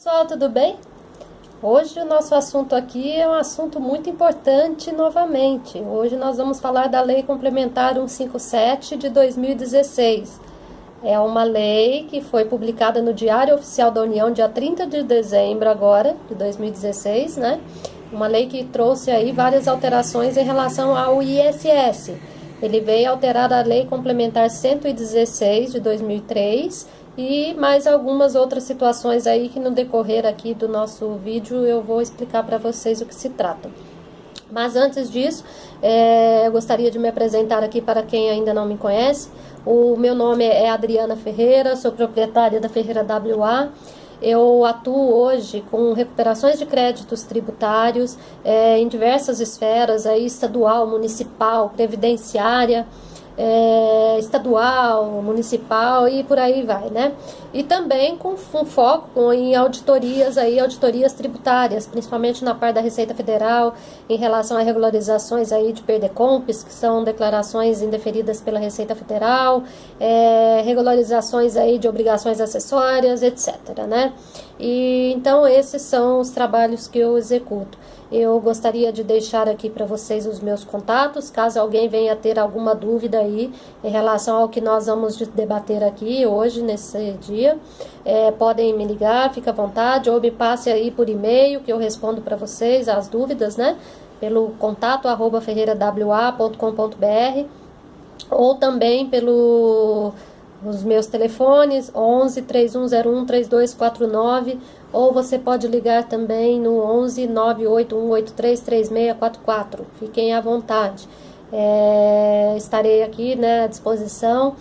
Pessoal, tudo bem? Hoje o nosso assunto aqui é um assunto muito importante novamente. Hoje nós vamos falar da Lei Complementar 157 de 2016. É uma lei que foi publicada no Diário Oficial da União dia 30 de dezembro agora, de 2016, né? Uma lei que trouxe aí várias alterações em relação ao ISS. Ele veio alterar a Lei Complementar 116 de 2003 e mais algumas outras situações aí que no decorrer aqui do nosso vídeo eu vou explicar para vocês o que se trata. Mas antes disso, eu gostaria de me apresentar aqui para quem ainda não me conhece. O meu nome é Adriana Ferreira, sou proprietária da Ferreira WA. Eu atuo hoje com recuperações de créditos tributários em diversas esferas, aí, estadual, municipal, previdenciária, estadual, municipal e por aí vai, né? E também com foco em auditorias tributárias, principalmente na parte da Receita Federal, em relação a regularizações aí de PERDECOMPs, que são declarações indeferidas pela Receita Federal, regularizações aí de obrigações acessórias, etc, né? E então esses são os trabalhos que eu executo. Eu gostaria de deixar aqui para vocês os meus contatos, caso alguém venha ter alguma dúvida aí em relação ao que nós vamos debater aqui hoje, nesse dia. Podem me ligar, fica à vontade, ou me passe aí por e-mail, que eu respondo para vocês as dúvidas, né? Pelo contato@ferreirawa.com.br ou também os meus telefones 11 3101 3249, ou você pode ligar também no 11 98183 3644. Fiquem à vontade. Estarei aqui, né, à disposição.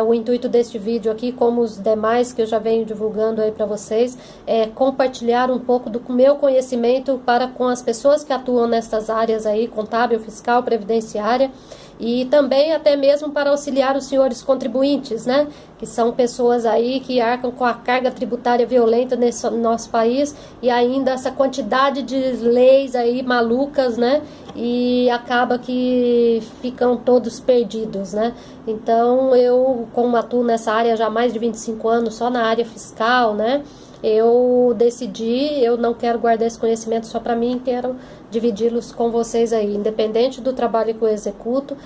O intuito deste vídeo aqui, como os demais que eu já venho divulgando aí para vocês, é compartilhar um pouco do meu conhecimento para com as pessoas que atuam nessas áreas aí, contábil, fiscal, previdenciária, e também até mesmo para auxiliar os senhores contribuintes, né, que são pessoas aí que arcam com a carga tributária violenta nesse nosso país, e ainda essa quantidade de leis aí malucas, né, e acaba que ficam todos perdidos, né. Então eu, como atuo nessa área já há mais de 25 anos, só na área fiscal, né, eu decidi, eu não quero guardar esse conhecimento só para mim, quero dividi-los com vocês aí, independente do trabalho que eu executo.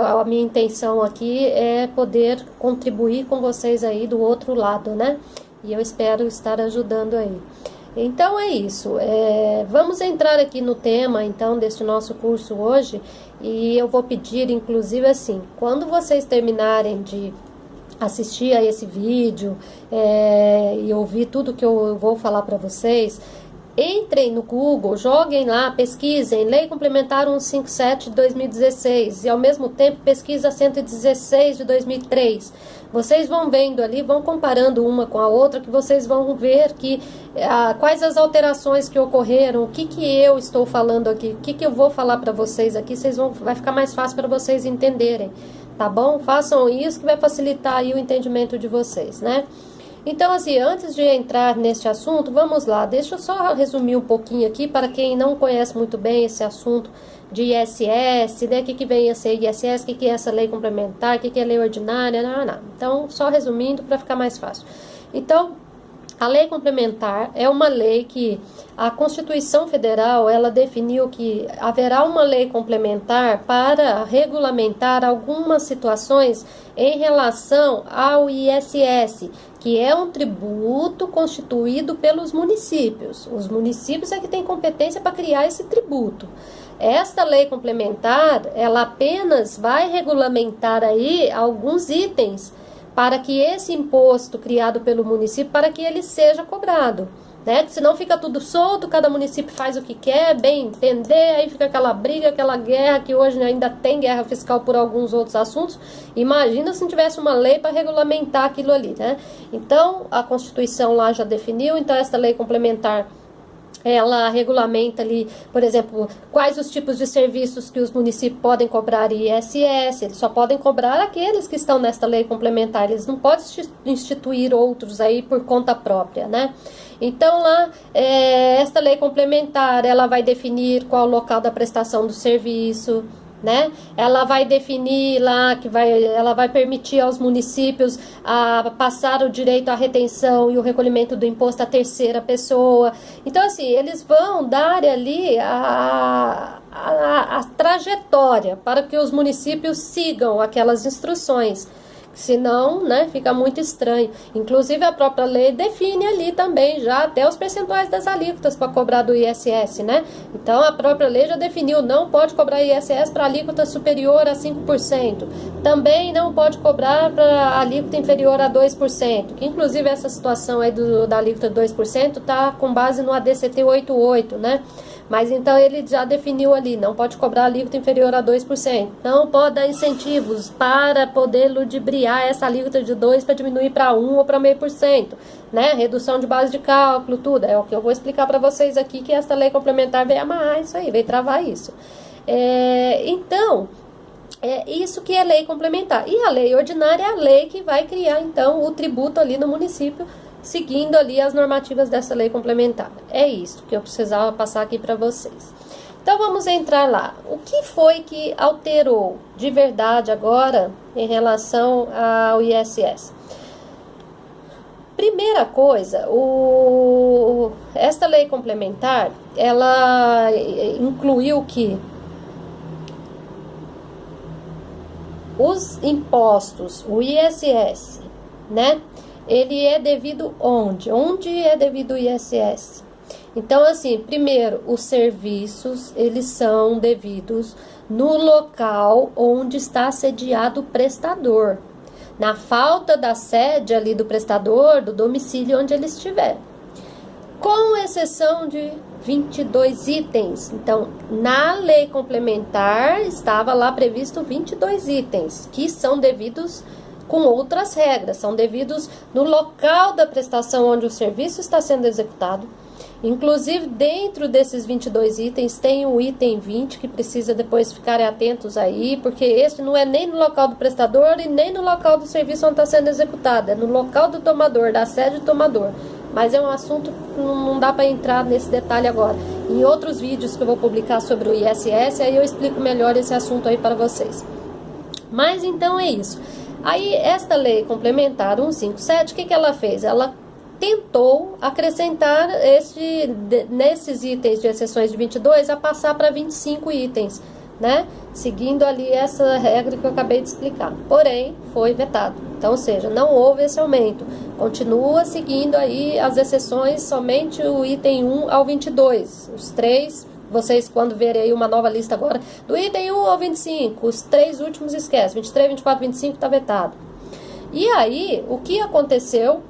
A minha intenção aqui é poder contribuir com vocês aí do outro lado, né? E eu espero estar ajudando aí. Então é isso, vamos entrar aqui no tema então desse nosso curso hoje, e eu vou pedir inclusive assim, quando vocês terminarem de assistir a esse vídeo e ouvir tudo que eu vou falar para vocês, entrem no Google, joguem lá, pesquisem Lei Complementar 157 de 2016 e ao mesmo tempo pesquisa 116 de 2003. Vocês vão vendo ali, vão comparando uma com a outra, que vocês vão ver que quais as alterações que ocorreram, o que eu estou falando aqui, o que eu vou falar para vocês aqui, vai ficar mais fácil para vocês entenderem, tá bom? Façam isso que vai facilitar aí o entendimento de vocês, né? Então, assim, antes de entrar neste assunto, vamos lá, deixa eu só resumir um pouquinho aqui para quem não conhece muito bem esse assunto de ISS, né, o que vem a ser ISS, o que é essa lei complementar, o que é lei ordinária, não. Então, só resumindo para ficar mais fácil. Então, a lei complementar é uma lei que a Constituição Federal, ela definiu que haverá uma lei complementar para regulamentar algumas situações em relação ao ISS, que é um tributo constituído pelos municípios. Os municípios é que têm competência para criar esse tributo. Esta lei complementar, ela apenas vai regulamentar aí alguns itens para que esse imposto criado pelo município, para que ele seja cobrado, né? Senão fica tudo solto, cada município faz o que quer, bem entender, aí fica aquela briga, aquela guerra, que hoje ainda tem guerra fiscal por alguns outros assuntos. Imagina se não tivesse uma lei para regulamentar aquilo ali, né? Então, a Constituição lá já definiu, então esta lei complementar, ela regulamenta ali, por exemplo, quais os tipos de serviços que os municípios podem cobrar ISS. Eles só podem cobrar aqueles que estão nesta lei complementar, eles não podem instituir outros aí por conta própria, né? Então lá, esta lei complementar, ela vai definir qual o local da prestação do serviço, né? Ela vai definir lá que ela vai permitir aos municípios passar o direito à retenção e o recolhimento do imposto à terceira pessoa. Então, assim, eles vão dar ali a trajetória para que os municípios sigam aquelas instruções. Senão, né, fica muito estranho. Inclusive, a própria lei define ali também já até os percentuais das alíquotas para cobrar do ISS, né? Então, a própria lei já definiu, não pode cobrar ISS para alíquota superior a 5%. Também não pode cobrar para alíquota inferior a 2%. Que, inclusive, essa situação aí da alíquota de 2% está com base no ADCT 88, né? Mas então ele já definiu ali, não pode cobrar alíquota inferior a 2%. Não pode dar incentivos para poder ludibriar essa alíquota de 2% para diminuir para 1% ou para 0,5%. Né? Redução de base de cálculo, tudo. É o que eu vou explicar para vocês aqui, que esta lei complementar veio amarrar isso aí, veio travar isso. Então, é isso que é lei complementar. E a lei ordinária é a lei que vai criar, então, o tributo ali no município, seguindo ali as normativas dessa lei complementar. É isso que eu precisava passar aqui para vocês. Então, vamos entrar lá. O que foi que alterou de verdade agora em relação ao ISS? Primeira coisa, esta lei complementar, ela incluiu que os impostos, o ISS, né? Ele é devido onde? Onde é devido o ISS? Então, assim, primeiro, os serviços, eles são devidos no local onde está sediado o prestador. Na falta da sede ali do prestador, do domicílio onde ele estiver. Com exceção de 22 itens. Então, na lei complementar, estava lá previsto 22 itens, que são devidos com outras regras, são devidos no local da prestação onde o serviço está sendo executado. Inclusive, dentro desses 22 itens, tem o item 20, que precisa depois ficarem atentos aí, porque esse não é nem no local do prestador e nem no local do serviço onde está sendo executado, é no local do tomador, da sede do tomador. Mas é um assunto que não dá para entrar nesse detalhe agora. Em outros vídeos que eu vou publicar sobre o ISS, aí eu explico melhor esse assunto aí para vocês. Mas então é isso. Aí, esta lei complementar 157, o que ela fez? Ela tentou acrescentar nesses itens de exceções de 22 a passar para 25 itens, né? Seguindo ali essa regra que eu acabei de explicar. Porém, foi vetado. Então, ou seja, não houve esse aumento. Continua seguindo aí as exceções somente o item 1 ao 22. Os três, vocês quando verem aí uma nova lista agora, do item 1 ao 25, os três últimos esquece, 23, 24, 25 está vetado. E aí, o que aconteceu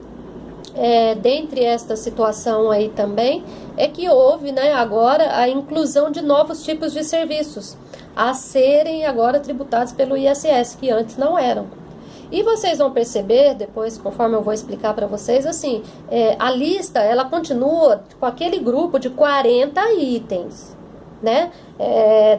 dentre esta situação aí também, é que houve, né, agora a inclusão de novos tipos de serviços a serem agora tributados pelo ISS, que antes não eram. E vocês vão perceber, depois, conforme eu vou explicar para vocês, assim, a lista, ela continua com aquele grupo de 40 itens, né?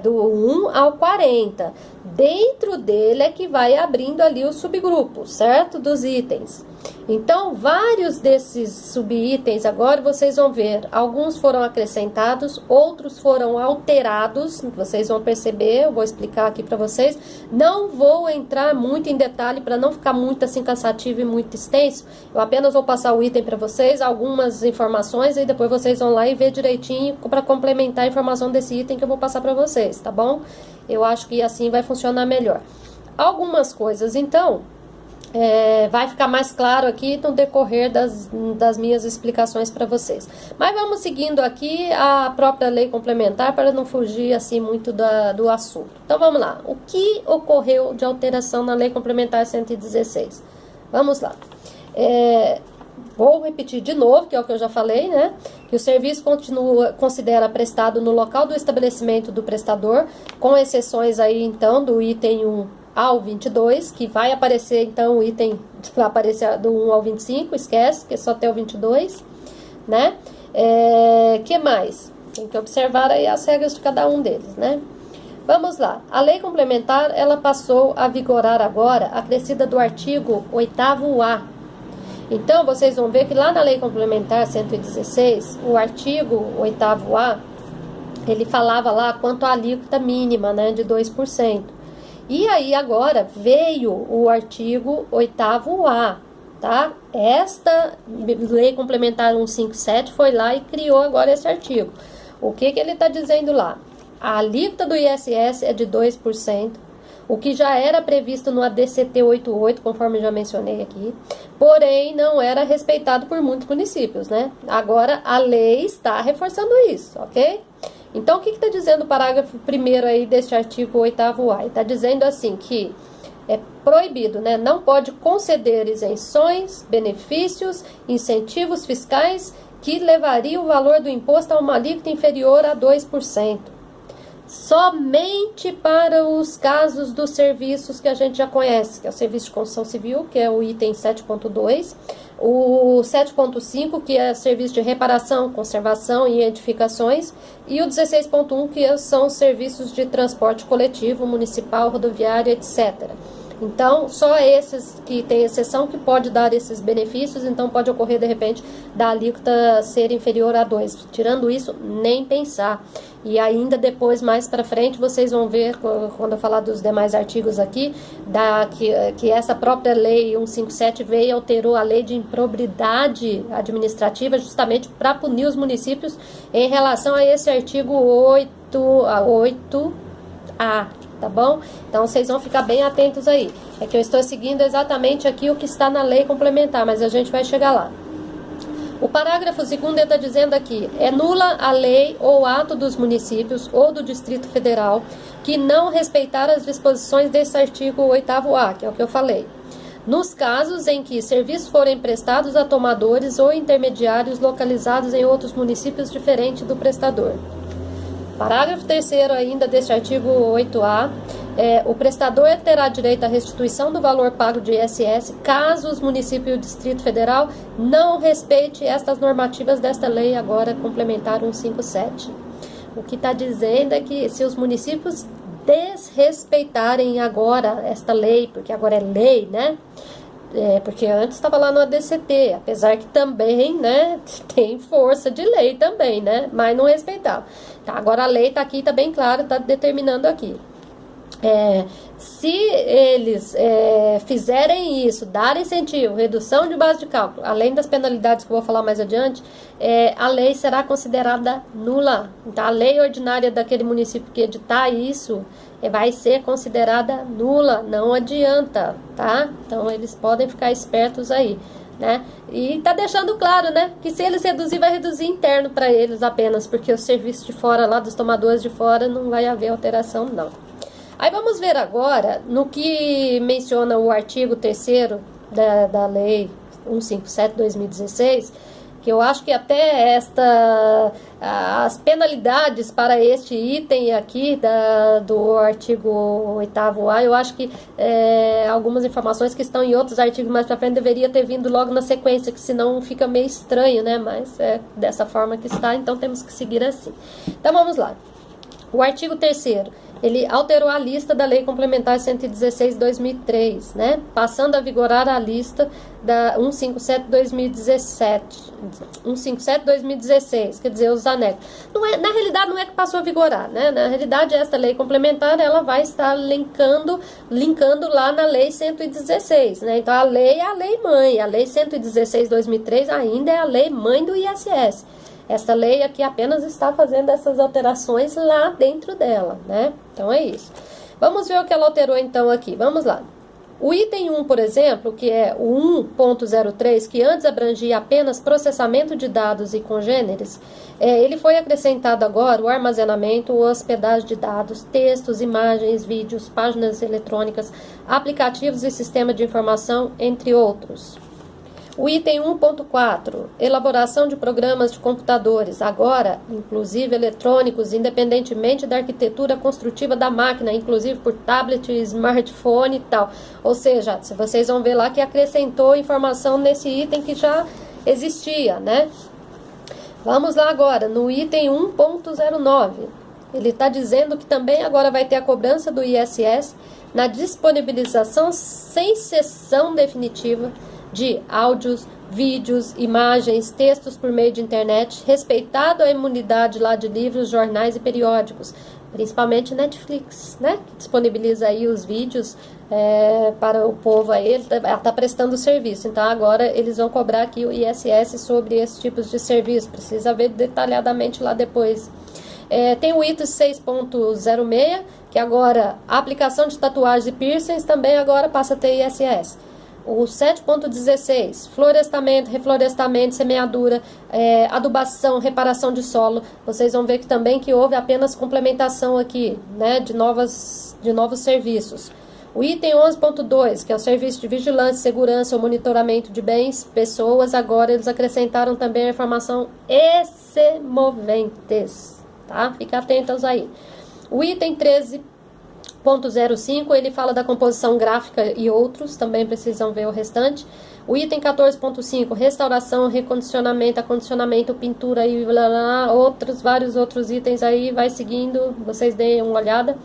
Do 1 ao 40. Dentro dele é que vai abrindo ali o subgrupo, certo? Dos itens. Então, vários desses subitens agora vocês vão ver, alguns foram acrescentados, outros foram alterados, vocês vão perceber, eu vou explicar aqui para vocês. Não vou entrar muito em detalhe para não ficar muito assim cansativo e muito extenso. Eu apenas vou passar o item para vocês, algumas informações, e depois vocês vão lá e ver direitinho para complementar a informação desse item que eu vou passar para vocês, tá bom? Eu acho que assim vai funcionar melhor. Algumas coisas, então, vai ficar mais claro aqui no decorrer das minhas explicações para vocês. Mas vamos seguindo aqui a própria lei complementar para não fugir assim muito do assunto. Então vamos lá. O que ocorreu de alteração na lei complementar 116? Vamos lá. Vou repetir de novo, que é o que eu já falei, né? Que o serviço considera prestado no local do estabelecimento do prestador, com exceções aí então do item 1 ao 22, que vai aparecer então o item, vai aparecer do 1 ao 25, esquece, que é só até o 22, né? Que mais? Tem que observar aí as regras de cada um deles, né? Vamos lá. A lei complementar, ela passou a vigorar agora, acrescida do artigo 8º-A. Então, vocês vão ver que lá na lei complementar 116, o artigo 8º-A, ele falava lá quanto à alíquota mínima, né, de 2%. E aí agora veio o artigo 8º-A, tá? Esta Lei Complementar 157 foi lá e criou agora esse artigo. O que ele está dizendo lá? A alíquota do ISS é de 2%, o que já era previsto no ADCT 88, conforme já mencionei aqui, porém não era respeitado por muitos municípios, né? Agora a lei está reforçando isso, ok? Então, o que está dizendo o parágrafo 1º aí deste artigo 8º-A? Está dizendo assim que é proibido, né? Não pode conceder isenções, benefícios, incentivos fiscais que levariam o valor do imposto a uma alíquota inferior a 2%. Somente para os casos dos serviços que a gente já conhece, que é o serviço de construção civil, que é o item 7.2, o 7.5, que é serviço de reparação, conservação e edificações, e o 16.1, que são os serviços de transporte coletivo, municipal, rodoviário, etc. Então, só esses que tem exceção que pode dar esses benefícios, então pode ocorrer, de repente, da alíquota ser inferior a 2. Tirando isso, nem pensar. E ainda depois, mais para frente, vocês vão ver, quando eu falar dos demais artigos aqui, que essa própria lei 157 veio e alterou a lei de improbidade administrativa justamente para punir os municípios em relação a esse artigo 8A, tá bom? Então, vocês vão ficar bem atentos aí. É que eu estou seguindo exatamente aqui o que está na lei complementar, mas a gente vai chegar lá. O parágrafo 2º está dizendo aqui, é nula a lei ou ato dos municípios ou do Distrito Federal que não respeitar as disposições desse artigo 8º-A, que é o que eu falei, nos casos em que serviços forem prestados a tomadores ou intermediários localizados em outros municípios diferentes do prestador. Parágrafo 3º ainda deste artigo 8A, o prestador terá direito à restituição do valor pago de ISS caso os municípios e o Distrito Federal não respeite estas normativas desta lei agora complementar 157. O que está dizendo é que se os municípios desrespeitarem agora esta lei, porque agora é lei, né? Porque antes estava lá no ADCT, apesar que também, né, tem força de lei também, né, mas não respeitava. Tá, agora a lei está aqui, está bem claro, está determinando aqui. Se eles fizerem isso, dar incentivo, redução de base de cálculo, além das penalidades que eu vou falar mais adiante, a lei será considerada nula. Então, a lei ordinária daquele município que editar isso vai ser considerada nula, não adianta, tá? Então, eles podem ficar espertos aí, né? E tá deixando claro, né, que se eles reduzir, vai reduzir interno para eles apenas, porque o serviço de fora lá, dos tomadores de fora, não vai haver alteração, não. Aí vamos ver agora no que menciona o artigo 3º da Lei 157/2016, que eu acho que até as penalidades para este item aqui do artigo 8º-A, eu acho que algumas informações que estão em outros artigos mais para frente deveria ter vindo logo na sequência, que senão fica meio estranho, né? Mas é dessa forma que está, então temos que seguir assim. Então vamos lá. O artigo 3º, ele alterou a lista da Lei Complementar 116/2003, né? Passando a vigorar a lista da 157/2016, quer dizer, os anexos. Na realidade, não é que passou a vigorar, né? Na realidade, esta Lei Complementar, ela vai estar linkando lá na Lei 116, né? Então, a lei é a lei mãe, a Lei 116/2003 ainda é a lei mãe do ISS. Esta lei aqui apenas está fazendo essas alterações lá dentro dela, né? Então, é isso. Vamos ver o que ela alterou, então, aqui. Vamos lá. O item 1, por exemplo, que é o 1.03, que antes abrangia apenas processamento de dados e congêneres, ele foi acrescentado agora o armazenamento ou hospedagem de dados, textos, imagens, vídeos, páginas eletrônicas, aplicativos e sistema de informação, entre outros. O item 1.4, elaboração de programas de computadores, agora, inclusive eletrônicos, independentemente da arquitetura construtiva da máquina, inclusive por tablet, smartphone e tal. Ou seja, se vocês vão ver lá que acrescentou informação nesse item que já existia, né? Vamos lá agora, no item 1.09. Ele está dizendo que também agora vai ter a cobrança do ISS na disponibilização sem cessão definitiva de áudios, vídeos, imagens, textos por meio de internet, respeitado a imunidade lá de livros, jornais e periódicos, principalmente Netflix, né, que disponibiliza aí os vídeos para o povo aí, ele tá prestando serviço, então agora eles vão cobrar aqui o ISS sobre esses tipos de serviço, precisa ver detalhadamente lá depois. Tem o item 6.06, que agora a aplicação de tatuagens e piercings também agora passa a ter ISS. O 7.16, florestamento, reflorestamento, semeadura, adubação, reparação de solo. Vocês vão ver que também que houve apenas complementação aqui, né, de novos serviços. O item 11.2, que é o serviço de vigilância, segurança ou monitoramento de bens, pessoas, agora eles acrescentaram também a informação e semoventes, tá? Fica atentos aí. O item 13.05, ele fala da composição gráfica e outros, também precisam ver o restante. O item 14.5, restauração, recondicionamento, acondicionamento, pintura e vários outros itens aí, vai seguindo, vocês deem uma olhada.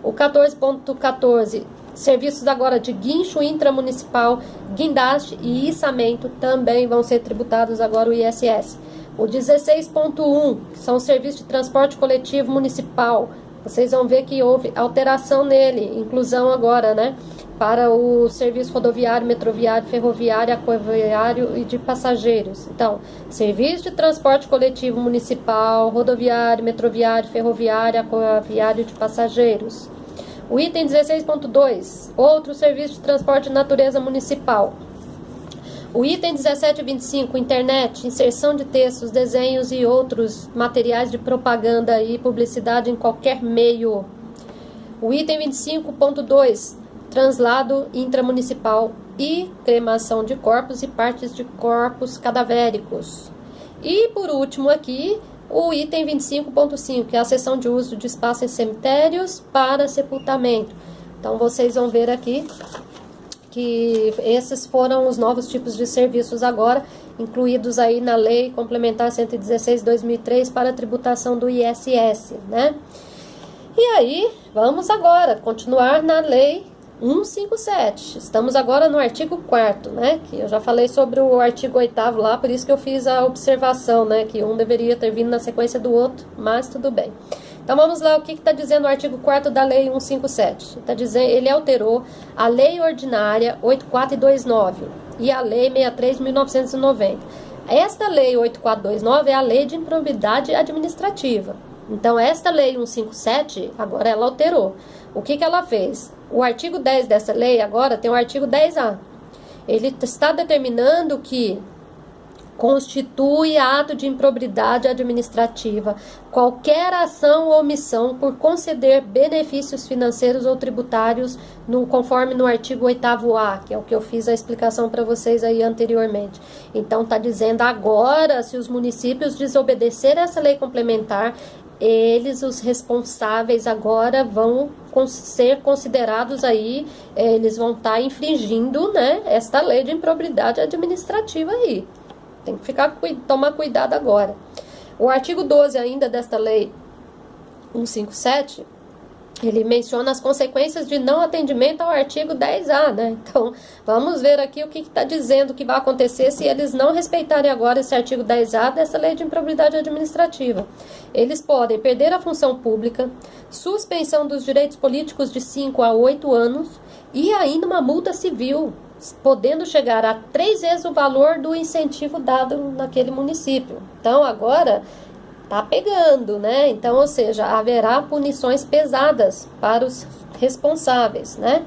O 14.14, serviços agora de guincho intramunicipal, guindaste e içamento também vão ser tributados agora o ISS. O 16.1, que são os serviços de transporte coletivo municipal, vocês vão ver que houve alteração nele, inclusão agora, né, para o serviço rodoviário, metroviário, ferroviário, aquaviário e de passageiros. Então, serviço de transporte coletivo municipal, rodoviário, metroviário, ferroviário, aquaviário e de passageiros. O item 16.2, outro serviço de transporte de natureza municipal. O item 17.25, internet, inserção de textos, desenhos e outros materiais de propaganda e publicidade em qualquer meio. O item 25.2, translado intramunicipal e cremação de corpos e partes de corpos cadavéricos. E por último aqui, o item 25.5, que é a seção de uso de espaço em cemitérios para sepultamento. Então vocês vão ver aqui que esses foram os novos tipos de serviços agora, incluídos aí na Lei Complementar 116/2003 para a tributação do ISS, né? E aí, vamos agora continuar na Lei 157. Estamos agora no artigo 4º, né? Que eu já falei sobre o artigo 8º lá, por isso que eu fiz a observação, né? Que um deveria ter vindo na sequência do outro, mas tudo bem. Então vamos lá, o que está dizendo o artigo 4º da Lei 157? Tá dizendo, ele alterou a Lei Ordinária 8429 e a Lei 63 de 1990. Esta Lei 8429 é a Lei de Improbidade Administrativa. Então esta Lei 157, agora ela alterou. O que ela fez? O artigo 10 dessa lei agora tem o artigo 10A. Ele está determinando que constitui ato de improbidade administrativa qualquer ação ou omissão por conceder benefícios financeiros ou tributários conforme no artigo 8º-A, que é o que eu fiz a explicação para vocês aí anteriormente. Então está dizendo agora, se os municípios desobedecerem essa lei complementar, eles, os responsáveis agora vão ser considerados aí, eles vão estar infringindo, né, esta lei de improbidade administrativa aí. Tem que tomar cuidado agora. O artigo 12 ainda desta lei 157, ele menciona as consequências de não atendimento ao artigo 10A, né? Então, vamos ver aqui o que está dizendo que vai acontecer se eles não respeitarem agora esse artigo 10A dessa lei de improbidade administrativa. Eles podem perder a função pública, suspensão dos direitos políticos de 5 a 8 anos e ainda uma multa civil, podendo chegar a 3 vezes o valor do incentivo dado naquele município. Então, agora tá pegando, né? Então, ou seja, haverá punições pesadas para os responsáveis, né?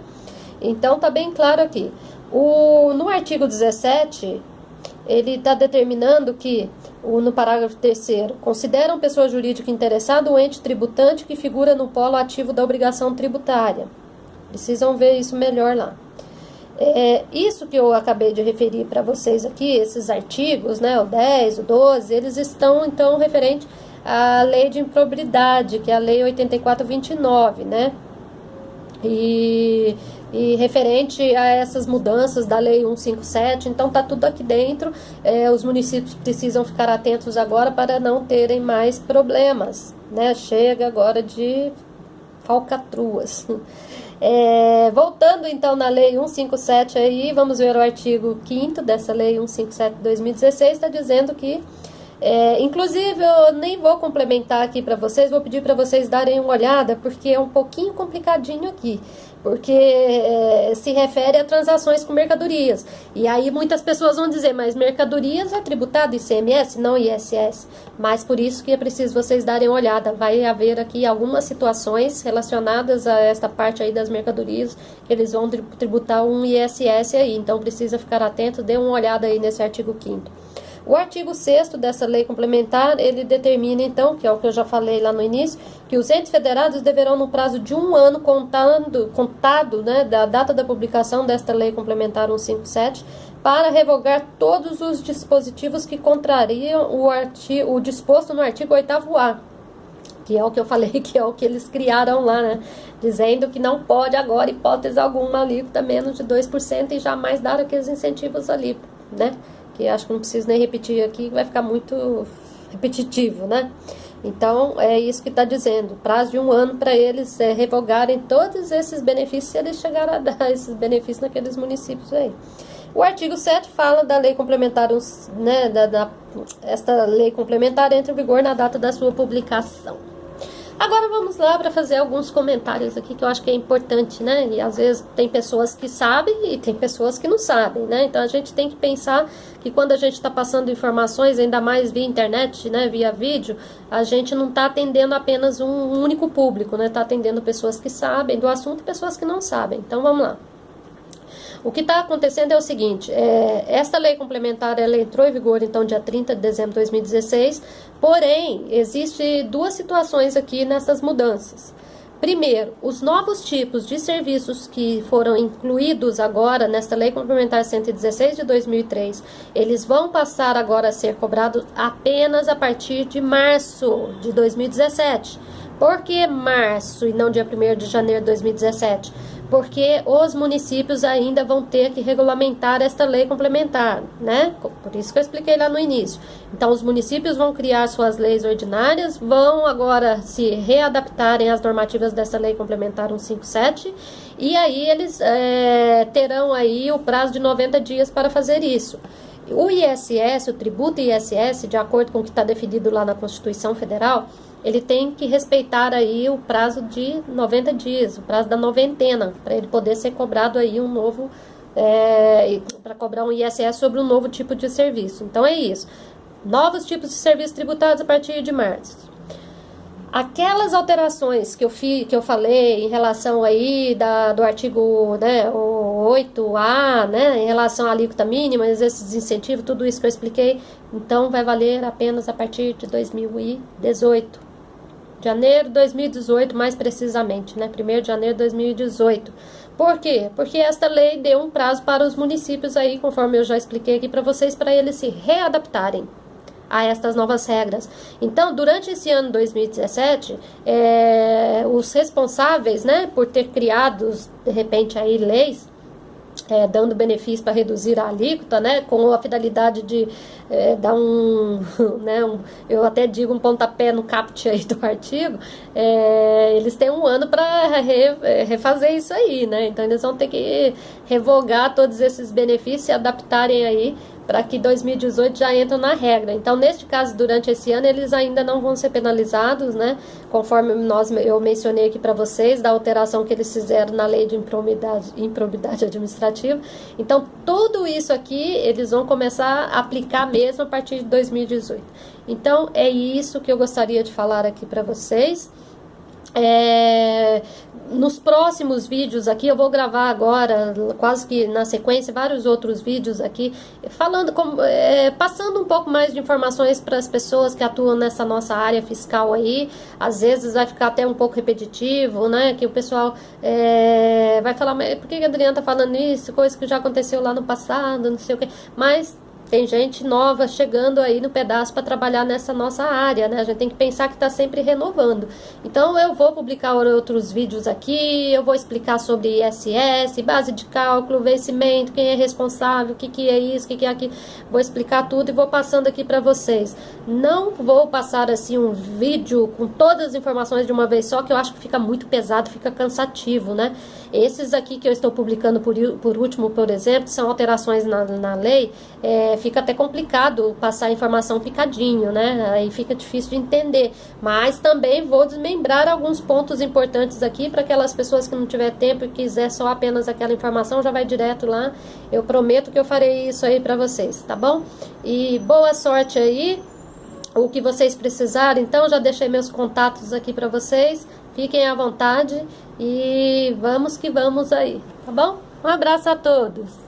Então, tá bem claro aqui. No artigo 17, ele está determinando que, no parágrafo 3º, consideram pessoa jurídica interessada o ente tributante que figura no polo ativo da obrigação tributária. Precisam ver isso melhor lá. Isso que eu acabei de referir para vocês aqui, esses artigos, né, o 10, o 12, eles estão, então, referentes à lei de improbidade, que é a lei 8429, né, e referente a essas mudanças da lei 157, então tá tudo aqui dentro, os municípios precisam ficar atentos agora para não terem mais problemas, né, chega agora de falcatruas. Voltando então na Lei 157 aí, vamos ver o artigo 5º dessa Lei 157 de 2016, está dizendo que, inclusive eu nem vou complementar aqui para vocês, vou pedir para vocês darem uma olhada, porque é um pouquinho complicadinho aqui, porque se refere a transações com mercadorias, e aí muitas pessoas vão dizer, mas mercadorias é tributado ICMS, não ISS, mas por isso que é preciso vocês darem uma olhada, vai haver aqui algumas situações relacionadas a esta parte aí das mercadorias, que eles vão tributar um ISS aí, então precisa ficar atento, dê uma olhada aí nesse artigo 5º. O artigo 6º dessa lei complementar, ele determina, então, que é o que eu já falei lá no início, que os entes federados deverão, no prazo de 1 ano contado, né, da data da publicação desta lei complementar 157, para revogar todos os dispositivos que contrariam o disposto no artigo 8º-A, que é o que eu falei, que é o que eles criaram lá, né, dizendo que não pode agora, hipótese alguma, alíquota menos de 2% e jamais dar aqueles incentivos ali, né, que acho que não preciso nem repetir aqui, vai ficar muito repetitivo, né? Então, é isso que está dizendo, prazo de 1 ano para eles revogarem todos esses benefícios, se eles chegarem a dar esses benefícios naqueles municípios aí. O artigo 7 fala da lei complementar, né, esta lei complementar entra em vigor na data da sua publicação. Agora vamos lá para fazer alguns comentários aqui que eu acho que é importante, né? E às vezes tem pessoas que sabem e tem pessoas que não sabem, né? Então a gente tem que pensar que quando a gente está passando informações, ainda mais via internet, né? Via vídeo, a gente não está atendendo apenas um único público, né? Está atendendo pessoas que sabem do assunto e pessoas que não sabem. Então vamos lá. O que está acontecendo é o seguinte, esta lei complementar ela entrou em vigor então dia 30 de dezembro de 2016, porém, existe duas situações aqui nessas mudanças. Primeiro, os novos tipos de serviços que foram incluídos agora nesta lei complementar 116 de 2003, eles vão passar agora a ser cobrados apenas a partir de março de 2017. Por que março e não dia 1º de janeiro de 2017? Porque os municípios ainda vão ter que regulamentar esta lei complementar, né? Por isso que eu expliquei lá no início. Então, os municípios vão criar suas leis ordinárias, vão agora se readaptarem às normativas dessa lei complementar 157, e aí eles terão aí o prazo de 90 dias para fazer isso. O ISS, o tributo ISS, de acordo com o que está definido lá na Constituição Federal, ele tem que respeitar aí o prazo de 90 dias, o prazo da noventena, para ele poder ser cobrado aí um novo, para cobrar um ISS sobre um novo tipo de serviço. Então é isso. Novos tipos de serviços tributados a partir de março. Aquelas alterações que eu falei em relação aí do artigo, né, o 8A, né, em relação à alíquota mínima, esses incentivos, tudo isso que eu expliquei, então vai valer apenas a partir de 2018. Janeiro de 2018, mais precisamente, né, 1º de janeiro de 2018. Por quê? Porque esta lei deu um prazo para os municípios aí, conforme eu já expliquei aqui para vocês, para eles se readaptarem a estas novas regras. Então, durante esse ano 2017, os responsáveis, né, por ter criado, de repente, aí leis, dando benefício para reduzir a alíquota, né, com a finalidade de dar né, eu até digo um pontapé no caput aí do artigo, eles têm 1 ano para refazer isso aí, né, então eles vão ter que revogar todos esses benefícios e adaptarem aí para que 2018 já entram na regra. Então, neste caso, durante esse ano, eles ainda não vão ser penalizados, né? Conforme eu mencionei aqui para vocês, da alteração que eles fizeram na lei de improbidade administrativa. Então, tudo isso aqui, eles vão começar a aplicar mesmo a partir de 2018. Então, é isso que eu gostaria de falar aqui para vocês. Nos próximos vídeos aqui, eu vou gravar agora, quase que na sequência, vários outros vídeos aqui, falando, passando um pouco mais de informações para as pessoas que atuam nessa nossa área fiscal aí. Às vezes vai ficar até um pouco repetitivo, né, que o pessoal vai falar, mas por que a Adriana tá falando isso, coisa que já aconteceu lá no passado, não sei o que, mas tem gente nova chegando aí no pedaço para trabalhar nessa nossa área, né? A gente tem que pensar que está sempre renovando. Então eu vou publicar outros vídeos aqui, eu vou explicar sobre ISS, base de cálculo, vencimento, quem é responsável, o que que é isso, o que que é aquilo. Vou explicar tudo e vou passando aqui para vocês. Não vou passar assim um vídeo com todas as informações de uma vez só, que eu acho que fica muito pesado, fica cansativo, né? Esses aqui que eu estou publicando por último, por exemplo, são alterações na lei, fica até complicado passar a informação picadinho, né? Aí fica difícil de entender. Mas também vou desmembrar alguns pontos importantes aqui para aquelas pessoas que não tiver tempo e quiser só apenas aquela informação, já vai direto lá. Eu prometo que eu farei isso aí para vocês, tá bom? E boa sorte aí. O que vocês precisarem, então já deixei meus contatos aqui para vocês. Fiquem à vontade e vamos que vamos aí, tá bom? Um abraço a todos!